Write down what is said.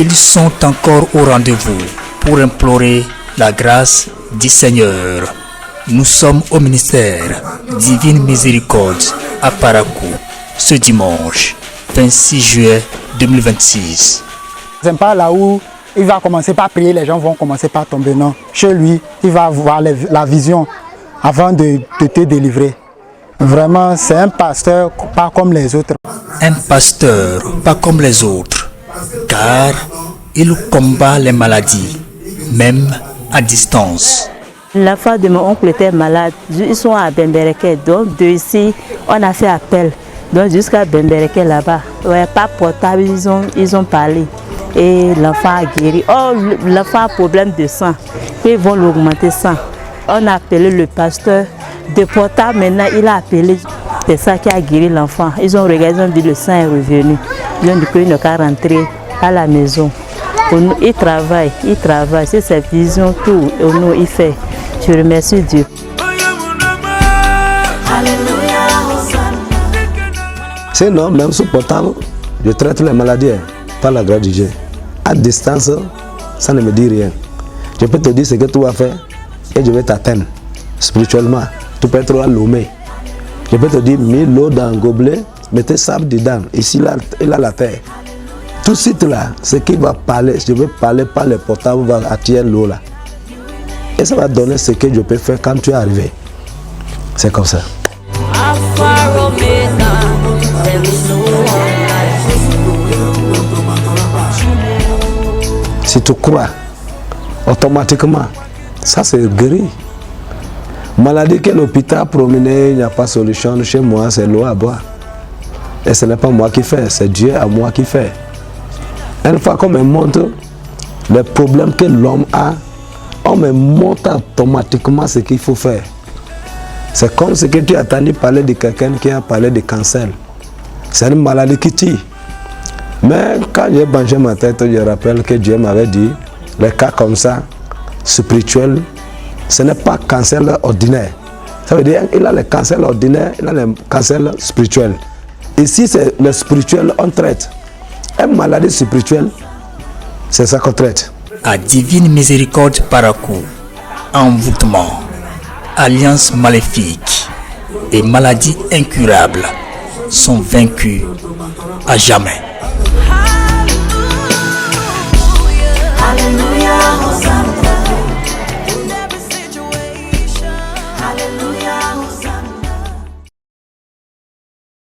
Ils sont encore au rendez-vous pour implorer la grâce du Seigneur. Nous sommes au ministère Divine Miséricorde à Parakou ce dimanche 26 juillet 2026. C'est pas là où il va commencer par prier, les gens vont commencer par tomber. Non, chez lui, il va avoir la vision avant de te délivrer. Vraiment, c'est un pasteur pas comme les autres. Un pasteur pas comme les autres, car il combat les maladies, même à distance. La femme de mon oncle était malade. Ils sont à Bembereke. Donc, de ici, on a fait appel. Donc, jusqu'à Bembereke là-bas. Ouais, pas portable, ils ont parlé. Et l'enfant a guéri. Oh, l'enfant a problème de sang. Ils vont l'augmenter sang. On a appelé le pasteur de portable. Maintenant, il a appelé. C'est ça qui a guéri l'enfant. Ils ont regardé, ils ont dit le sang est revenu. Ils ont dit qu'il n'a qu'à rentrer à la maison. Il travaille. C'est sa vision, tout. Il fait. Je remercie Dieu. Sinon, même sous portable, je traite les maladies par la grâce de Dieu. À distance, ça ne me dit rien. Je peux te dire ce que tu vas faire et je vais t'atteindre spirituellement. Tu peux être à Lomé. Je peux te dire, mets l'eau dans un gobelet, mettez sable dedans. Ici, là, il a la terre. Tout de suite là, ce qui va parler, je vais parler par le portable, va attirer l'eau là. Et ça va donner ce que je peux faire quand tu es arrivé. C'est comme ça. Si tu crois, automatiquement, ça c'est guéri. Maladie que l'hôpital a promené, il n'y a pas de solution. Chez moi, c'est l'eau à boire. Et ce n'est pas moi qui fais, c'est Dieu à moi qui fait. Une fois qu'on me montre les problèmes que l'homme a, on me montre automatiquement ce qu'il faut faire. C'est comme ce que tu as entendu parler de quelqu'un qui a parlé de cancer. C'est une maladie qui tue. Mais quand j'ai banché ma tête, je rappelle que Dieu m'avait dit, les cas comme ça, spirituels, ce n'est pas cancer ordinaire. Ça veut dire qu'il a le cancer ordinaire, il a le cancer spirituel. Ici, c'est le spirituel on traite. Une maladie spirituelle, c'est ça qu'on traite. À Divine Miséricorde Parakou, envoûtement, alliances maléfiques et maladies incurables sont vaincus à jamais.